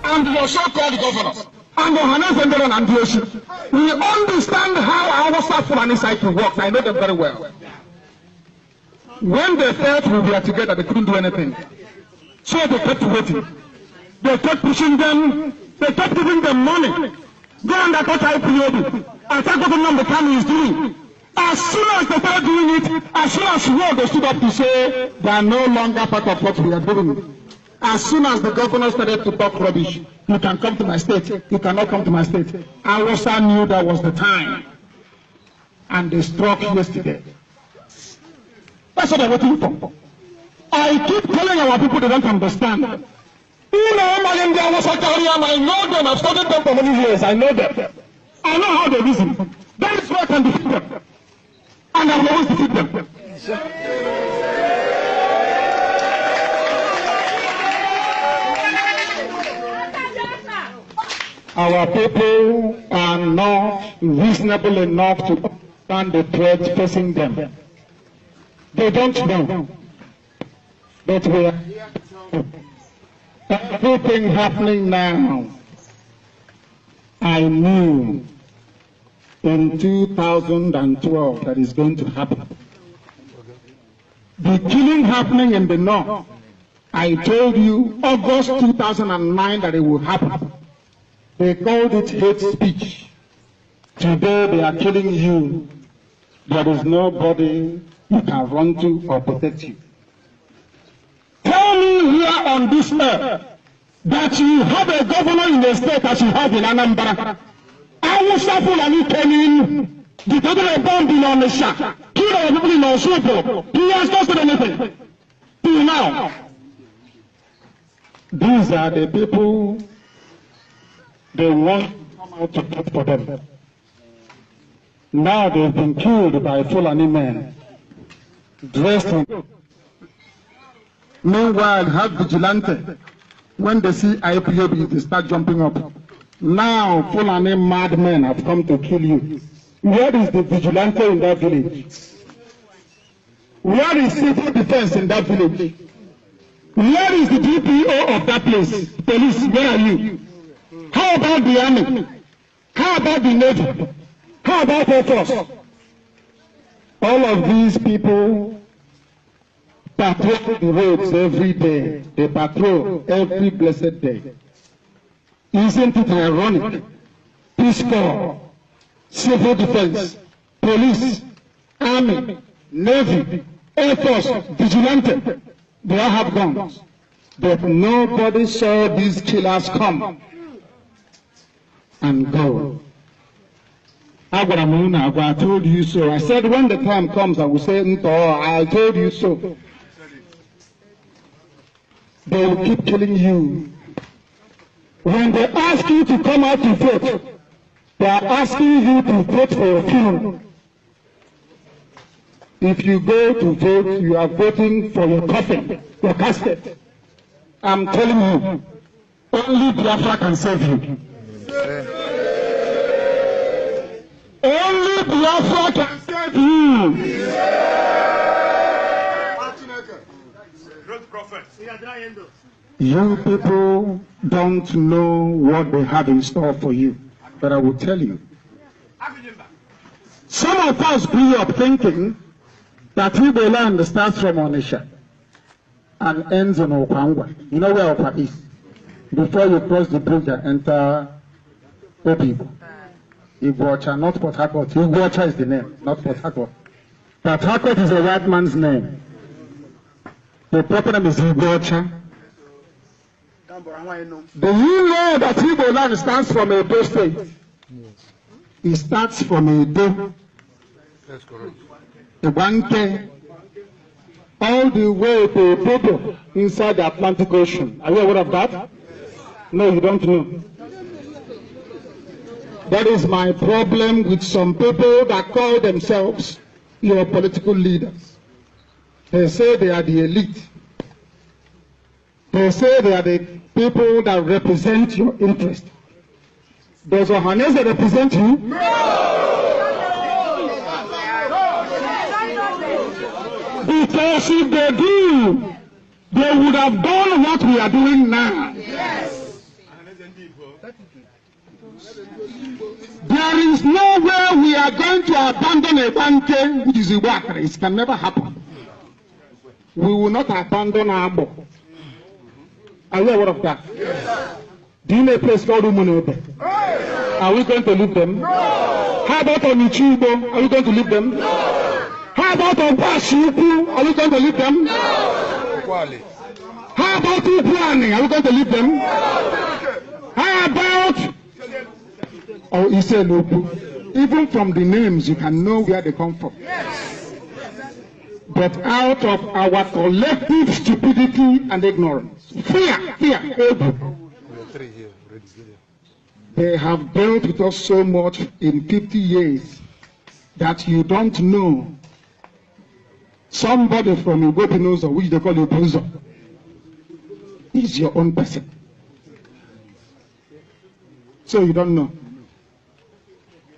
and your so-called governors, and the Hanazendran and the Ocean. We understand how our Fulani cycle works. I know them very well. When they felt we were together, they couldn't do anything. So they kept waiting. They kept pushing them. They kept giving them money. Go and attack IPOB. Attack what the Kanu is doing. As soon as they started doing it, as soon as they stood up to say they are no longer part of what we are doing. As soon as the governor started to talk rubbish, you can come to my state, you cannot come to my state. Awusa knew that was the time. And they struck yesterday. That's what I'm waiting for. I keep telling our people they don't understand. You know, I know them, I've studied them for many years, I know them. I know how they reason. That is why I can defeat them. And I will always defeat them. Our people are not reasonable enough to understand the threat facing them. They don't know. But we are here. Everything happening now, I knew in 2012 that is going to happen. The killing happening in the north, I told you August 2009 that it will happen. They called it hate speech. Today they are killing you. There is nobody you can run to or protect you. Tell me here on this earth that you have a governor in the state as you have in Anambra. Awusa Fulani came in, the total bombing on the shack, killed our people in Oshobo. He has not done anything. Till now. These are the people they want to come out to vote for them. Now they've been killed by Fulani men, dressed in. Meanwhile, have vigilante. When they see IPOB, they start jumping up. Now, Fulani madmen have come to kill you. Where is the vigilante in that village? Where is civil defense in that village? Where is the DPO of that place? Police, where are you? How about the army? How about the navy? How about Air Force? All of these people patrol the roads every day. They patrol every blessed day. Isn't it ironic? Peace Corps, civil defense, police, army, navy, Air Force, vigilante, they all have guns. But nobody saw these killers come and go. I told you so. I said when the time comes, I will say, I told you so. They will keep killing you. When they ask you to come out to vote, they are asking you to vote for a funeral. If you go to vote, you are voting for your coffin, your casket. I'm telling you, only Biafra can save you. Only Biafra can save you. You people don't know what they have in store for you, but I will tell you. Some of us grew up thinking that Igbo land starts from Onitsha and ends in Okwangwa. You know where Okwa is? Before you cross the bridge and enter Opibo. Igbocha, not Port Harcourt. Igbocha is the name, not Port Harcourt. Port Harcourt is a white man's name. The proper name is Igbocha. Do you know that Igbo land stands from Edo State? Yes. It starts from Edo. That's correct. Ibanke, all the way to Bodo, inside the Atlantic Ocean. Are you aware of that? No, you don't know. That is my problem with some people that call themselves your political leaders. They say they are the elite. They say they are the people that represent your interest. Does Ohanese represent you? No! Because if they do, they would have done what we are doing now. Yes. There is no way we are going to abandon a bank, which is a worker. It can never happen. We will not abandon our book. Are you aware of that? Yes. Do you know a place called Umunobe? Are we going to leave them? No. How about Onichibo? Are we going to leave them? No. How about Obashiku? Are we going to leave them? No. How about Upuani? Are we going to leave them? No. How about Iselupu? Even from the names, you can know where they come from. Yes. But out of our collective stupidity and ignorance, fear, they have dealt with us so much in 50 years that you don't know somebody from Igbo, which they call Ibuzo, is your own person. So you don't know.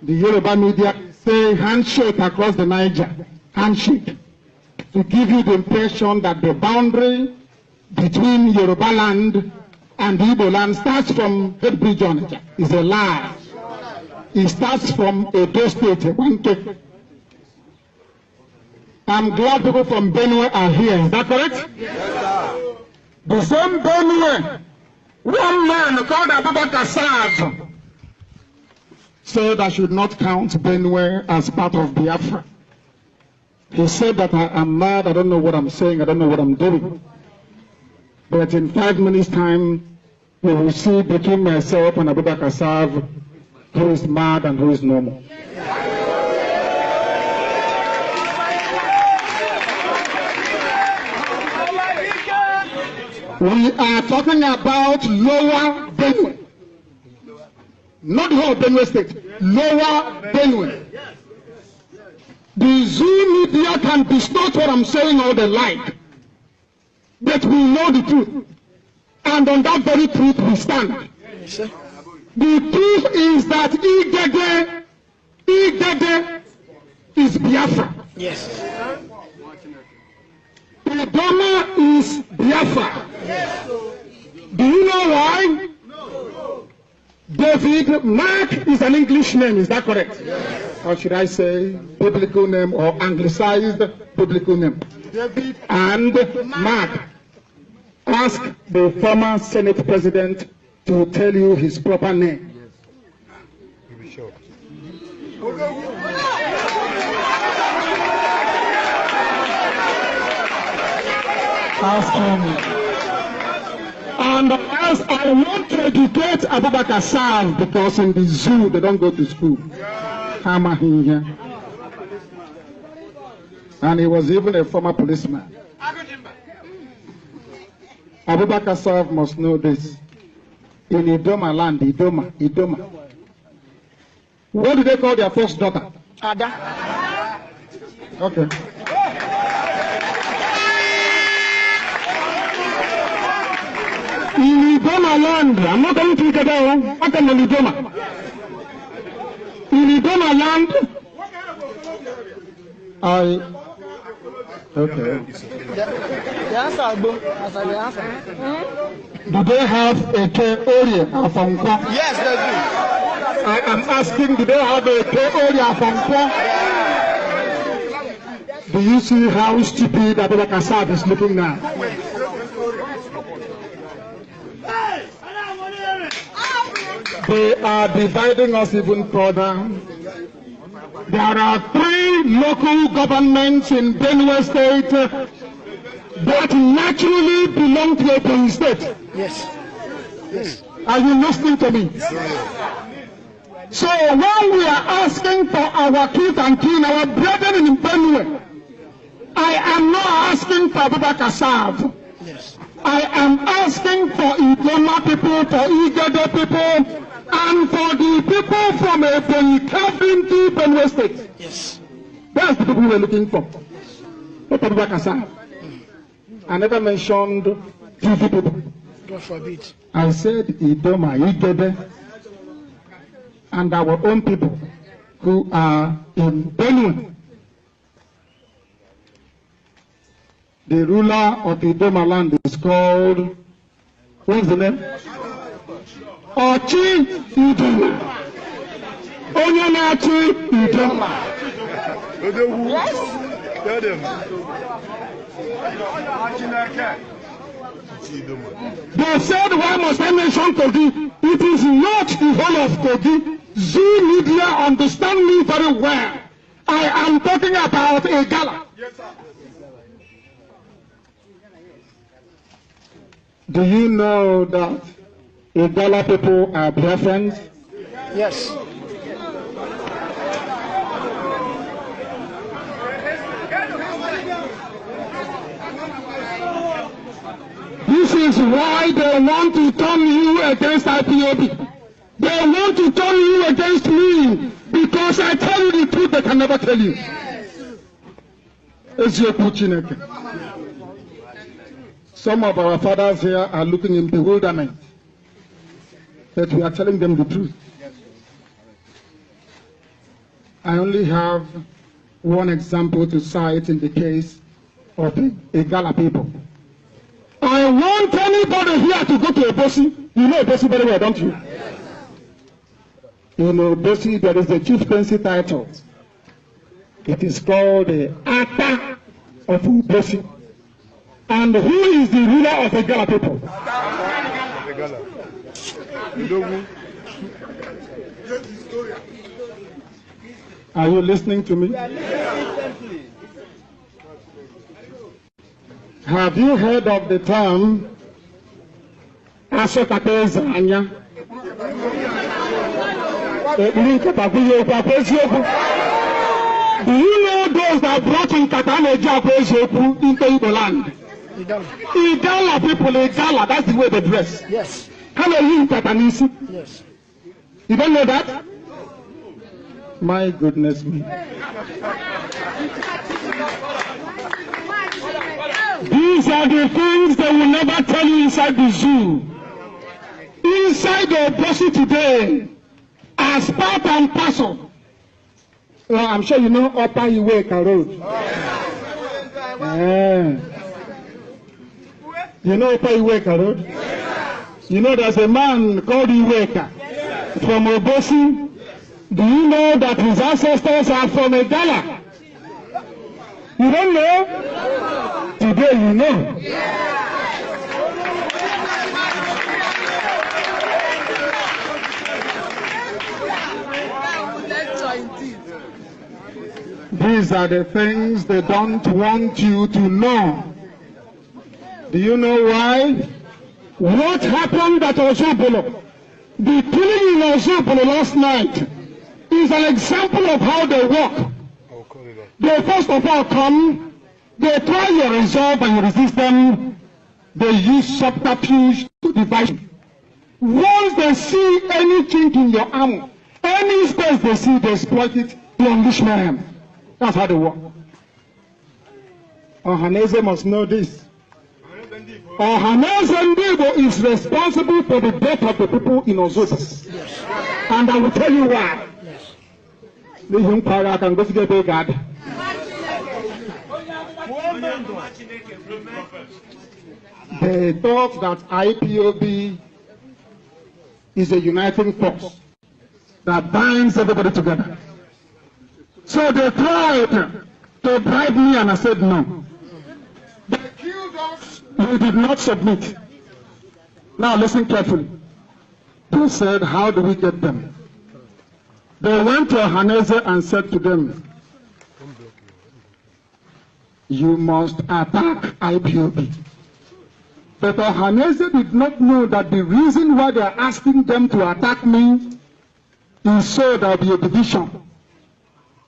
The Yoruba media say handshake across the Niger, handshake, to give you the impression that the boundary between Yoruba land and Igbo land starts from Headbridge, Onitsha. It's a lie. It starts from Edo State, one cake. I'm glad people from Benue are here. Is that correct? Yes, the same Benue, one man called Abubakar Saad said I should not count Benue as part of Biafra. He said that I am mad, I don't know what I'm saying, I don't know what I'm doing. But in 5 minutes' time, we will see between myself and Abubakar Saad who is mad and who is normal. We are talking about Lower Benue. Not the whole Benue State, Lower Benue. The Zoo media can distort what I'm saying all they like, but we know the truth. And on that very truth we stand. The truth is that Igede is Biafra. Yes. Idoma is Biafra. Yes. Do you know why? No. David Mark is an English name, is that correct? Yes. Or should I say biblical name or anglicized biblical name? David and Mark. Ask the former Senate President to tell you his proper name. Yes. You'll be sure. Ask him. And as I want to educate Abubakar Saad, because in the zoo they don't go to school. And he was even a former policeman. Abubakar Saad must know this. In Idoma land, Idoma. What do they call their first daughter? Ada. Okay. In Idoma land, I'm not going to look at that. What can in Idoma? In Idoma land, okay. The answer. Do they have a area of Fonko? Yes, they do. I am asking, do they have a area of Fonko? Do you see how stupid Abubakar Saad is looking now? They are dividing us even further. There are 3 local governments in Benue State that naturally belong to a Benue State. Yes. Yes. Are you listening to me? Yes. So when we are asking for our kith and kin, our brethren in Benue, I am not asking for Abubakar Saad. Yes. I am asking for Idoma people, for Igede people, and for the people from Ebonyi carved into Benue State. Yes. That's the people we're looking for. Not Abubakar Saad. I never mentioned TV people. God forbid. I said Idoma, Igede, and our own people who are in Benue. The ruler of Idoma land is called, what's the name? Ochi Idoma. Onyanachi Idoma. Yes. Tell them. They said, why must I mention Kogi? It is not the whole of Kogi. Zoo media understand me very well. I am talking about a gala. Yes, sir. Do you know that a gala people are their friends? Yes. This is why they want to turn you against IPOB. They want to turn you against me because I tell you the truth they can never tell you. Some of our fathers here are looking in bewilderment that we are telling them the truth. I only have one example to cite in the case of a Gala people. I want anybody here to go to Ebosi. You know Ebosi very well, don't you? In Ebosi, there is a chieftaincy title. It is called the Ata of Ebosi. And who is the ruler of the Gala people? The Gala. Are you listening to me? Have you heard of the term Asokatezanya? Do you know those that brought in Kataneja into Igbo land? Igala people, Igala, that's the way they dress. Yes. How are you in Katanisi? Yes. You don't know that? My goodness me. These are the things they will never tell you inside the zoo. Inside the Ebosi today, as part and parcel. Well, I'm sure you know Upper Iweka Road. You know Upper Iweka Road? You know there's a man called Iweka from Ebosi. Do you know that his ancestors are from a Gala? You don't know? Today you know. These are the things they don't want you to know. Do you know why? What happened at Ozubolo? The killing in Ozubolo last night is an example of how they work. They first of all come, they try your resolve and you resist them. They use subterfuge to divide you. Once they see any chink in your armor, any space they see, they exploit it to unleash mayhem. That's how they work. Ohaneze must know this. Ohaneze Ndibo is responsible for the death of the people in Ozobo. And I will tell you why. They thought that IPOB is a uniting force that binds everybody together. So they tried to bribe me and I said no. They killed us. We did not submit. Now listen carefully. They said, how do we get them? They went to Ohaneze and said to them, you must attack IPOB. But Ohaneze did not know that the reason why they are asking them to attack me is so there will be a division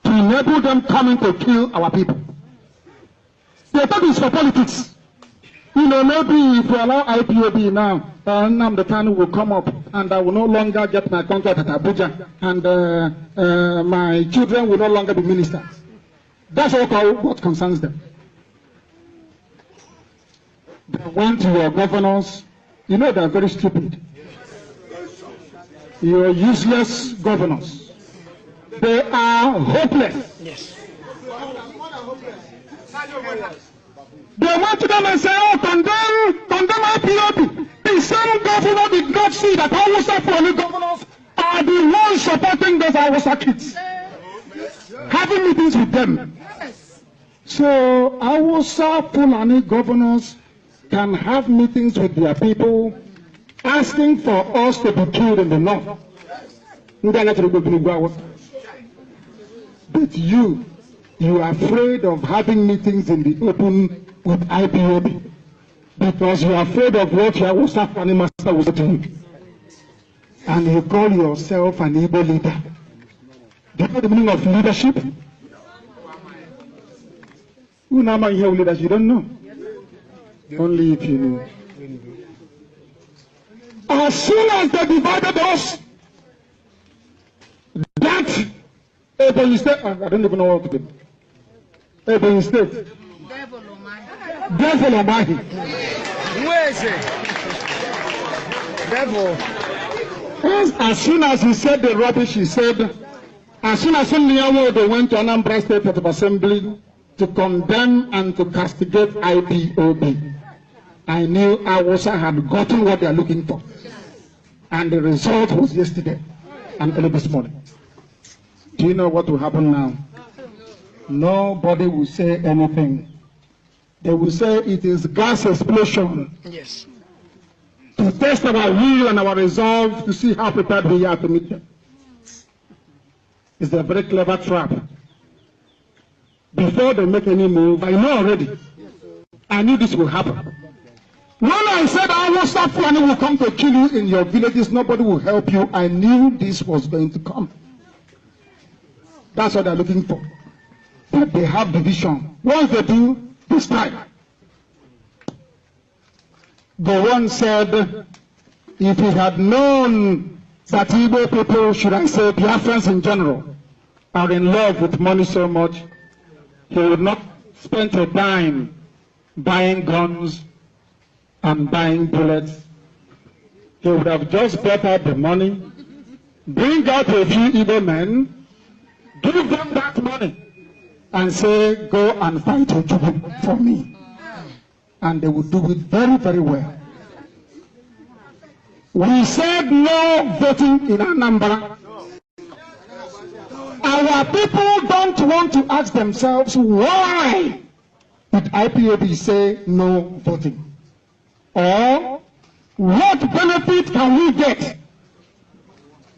to enable them coming to kill our people. They thought it's for politics. You know, maybe if we allow IPOB now, Nnamdi will come up and I will no longer get my contract at Abuja and my children will no longer be ministers. That's all what concerns them. They went to your governors. You know they're very stupid. Your useless governors. They are hopeless. Yes. They went to them and said, oh, condemn IPOB. the same governor did not see that Hausa Fulani governors are the ones supporting those Hausa kids, having meetings with them. So Hausa Fulani governors can have meetings with their people, asking for us to be killed in the north. But you are afraid of having meetings in the open with IPOB because you are afraid of what your Hausa Fulani master will say to you. And you call yourself an Igbo leader. Do you know the meaning of leadership? Who now hear leaders? You don't know. Only if you know. As soon as they divided us, that Ebonyi State, I don't even know what to do. Ebonyi State. Devil Almighty. Where is it? Devil. As soon as he said the rubbish, he said, as soon as they went to Anambra State of Assembly to condemn and to castigate IPOB, I knew Hausa had gotten what they are looking for. And the result was yesterday and early this morning. Do you know what will happen now? Nobody will say anything. They will say it is gas explosion. Yes. To test our will and our resolve to see how prepared we are to meet them. It's a very clever trap. Before they make any move, I know already. I knew this will happen. When I said Hausa Fulani will come to kill you in your villages, nobody will help you, I knew this was going to come. That's what they're looking for. But they have division. Once they do, they strike. The one said, if he had known that Igbo people, should I say Biafrans in general, are in love with money so much, he would not spend a dime buying guns and buying bullets. He would have just brought out the money, bring out a few Igbo men, give them that money, and say, go and fight Ojukwu for me. And they would do it very, very well. We said no voting in Anambra. Our people don't want to ask themselves, why did IPOB say no voting? Or what benefit can we get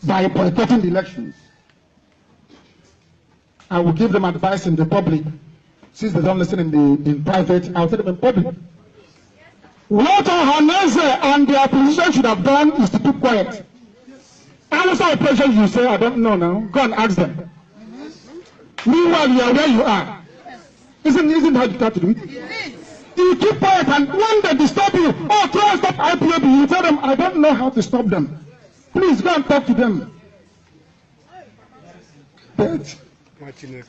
by boycotting the elections? I will give them advice in the public. Since they don't listen in private, I'll tell them in public. What Ohaneze and the opposition should have done is to keep quiet. Answer a question you say, I don't know now. Go and ask them. Meanwhile, you are where you are. Isn't how you start to do it? You keep quiet, and when they disturb you, oh, try to stop IPOB, you tell them, I don't know how to stop them. Please go and talk to them. But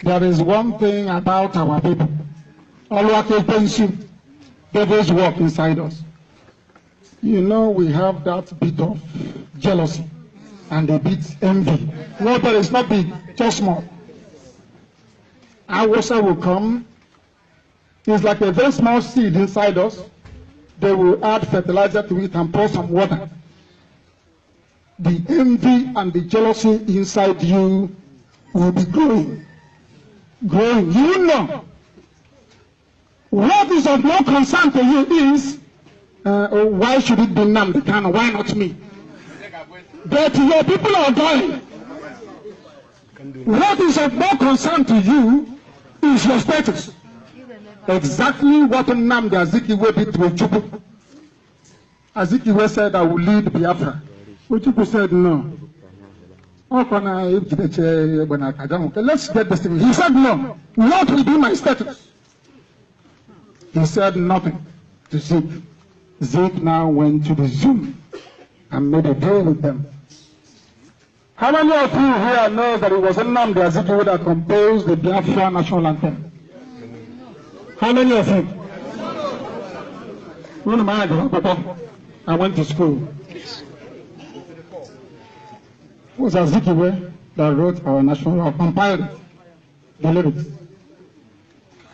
there is one thing about our people. Devil's work inside us. You know, we have that bit of jealousy and a bit envy. No, but it's not big, just small. Hausa will come. It's like a very small seed inside us. They will add fertilizer to it and pour some water. The envy and the jealousy inside you will be growing. Growing. You know. What is of no concern to you is, why should it be Nnamdi Kanu? Why not me? But your people are dying. What is of no concern to you is your status. Exactly what Nnamdi Azikiwe did to Ojukwu. Azikiwe said, I will lead Biafra. Ojukwu said, no. Let's get this thing. He said, no. What will be my status? He said nothing to Zeke. Zeke now went to the Zoom and made a deal with them. How many of you here know that it was Nnamdi Azikiwe that composed the Biafra national anthem? How many of you? I went to school. It was Azikiwe that wrote our national, compiled the lyrics.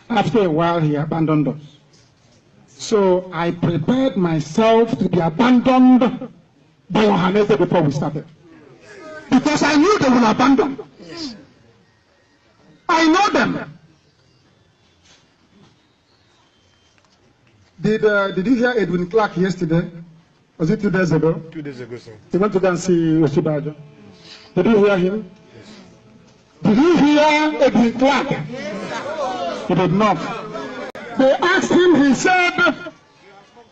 After a while, he abandoned us. So I prepared myself to be abandoned by Ohaneze before we started. Because I knew they will abandon. Yes. I know them. Did you hear Edwin Clark yesterday? Was it 2 days ago? 2 days ago, sir. He went to go and see Oshibajo. Did you hear him? Yes. Did you hear Edwin Clark? Yes. He did not. They asked him, he said,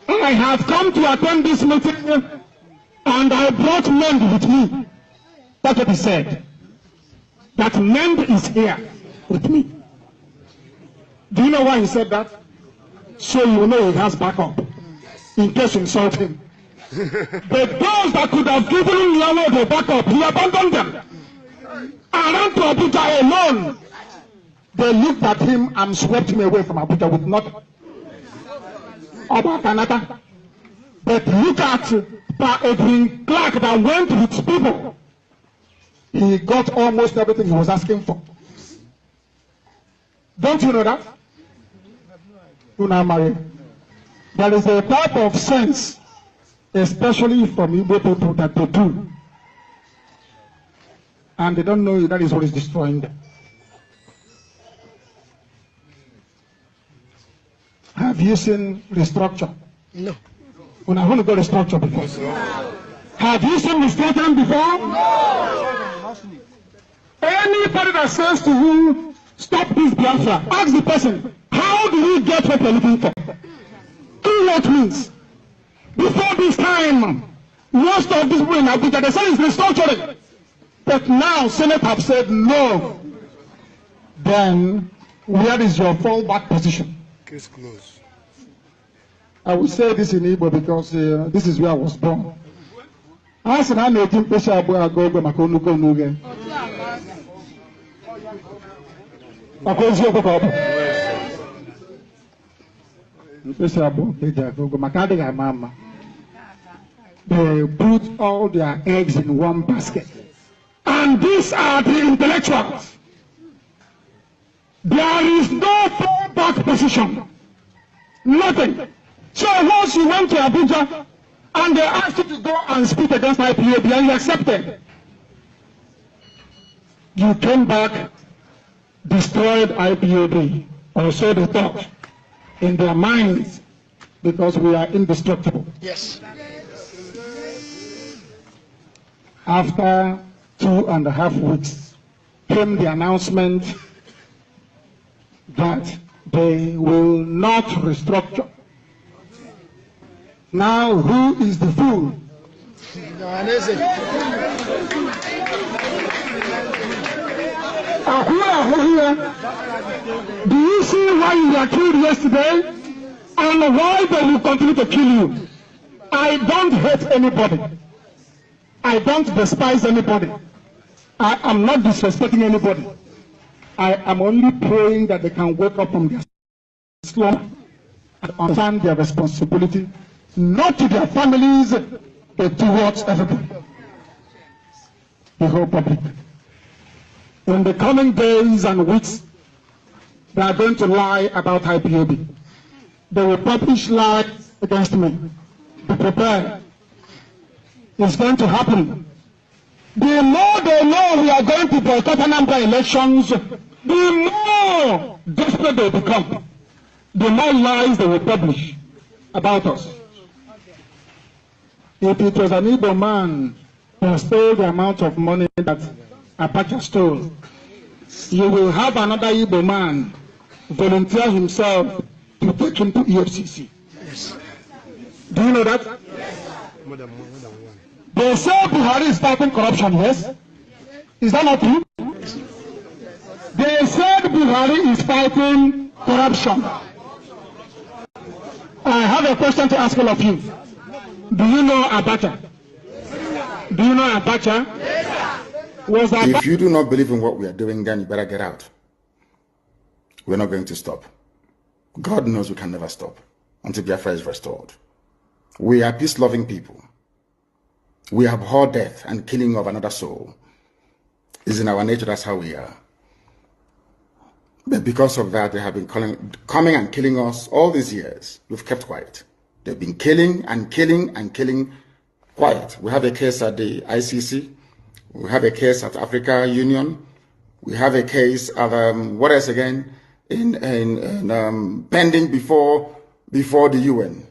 I have come to attend this meeting and I brought Mend with me. That's what he said. That Mend is here with me. Do you know why he said that? So you know he has backup in case you insult him. But those that could have given him the backup, he abandoned them. Around to Abuja alone, they looked at him and swept him away from Abuja with nothing. About Canada. But look at Edwin Clark that went with people. He got almost everything he was asking for. Don't you know that? There is a type of sense, especially from Igbo people, that they do. And they don't know that is what is destroying them. Have you seen restructure? No. When I want to go restructure before. Have you seen restructuring before? No. Anybody that says to you, stop this Biafra, ask the person, how do you get what you're looking for? Do what means. Before this time, most of these people in Abuja, they say it's restructuring. But now, Senate have said no. Then, where is your fallback position? Case closed. I will say this in Igbo because this is where I was born. I said, I'm making special boy go Makonuko Nuge. They put all their eggs in one basket. And these are the intellectuals. There is no fallback position. Nothing. So once you went to Abuja and they asked you to go and speak against IPOB and you accepted, you came back, destroyed IPOB, or so they thought in their minds, because we are indestructible. Yes. After 2.5 weeks came the announcement that they will not restructure. Now, who is the fool? Do you see why you were killed yesterday and why they will continue to kill you? I don't hate anybody. I don't despise anybody. I am not disrespecting anybody. I am only praying that they can wake up from their slumber and understand their responsibility, not to their families, but towards everybody, the whole public. In the coming days and weeks, they are going to lie about IPOB. They will publish lies against me. Be prepared. It's going to happen. The more they know we are going to boycott Anambra elections, the more desperate they become. The more lies they will publish about us. If it was an Igbo man who stole the amount of money that Apache stole, you will have another Igbo man volunteer himself to take him to EFCC. Yes. Do you know that? More than one. They say Buhari is fighting corruption, yes? Is that not true? They said Buhari is fighting corruption. I have a question to ask all of you. Do you know Abacha? Do you know Abacha? Was Abacha? If you do not believe in what we are doing, then you better get out. We're not going to stop. God knows we can never stop until Biafra is restored. We are peace-loving people. We abhor death and killing of another soul. It's in our nature, that's how we are. But because of that, they have been coming and killing us all these years. We've kept quiet. They've been killing and killing and killing quiet. We have a case at the ICC. We have a case at Africa Union. We have a case at, what else again? Pending before the UN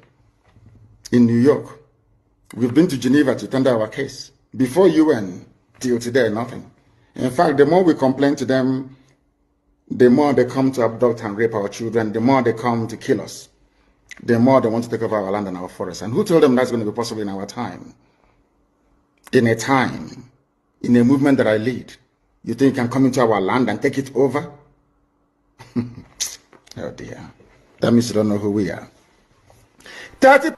in New York. We've been to Geneva to tender our case. Before UN, till today, nothing. In fact, the more we complain to them, the more they come to abduct and rape our children, the more they come to kill us, the more they want to take over our land and our forests. And who told them that's going to be possible in our time? In a time, in a movement that I lead, you think you can come into our land and take it over? Oh dear. That means you don't know who we are. 30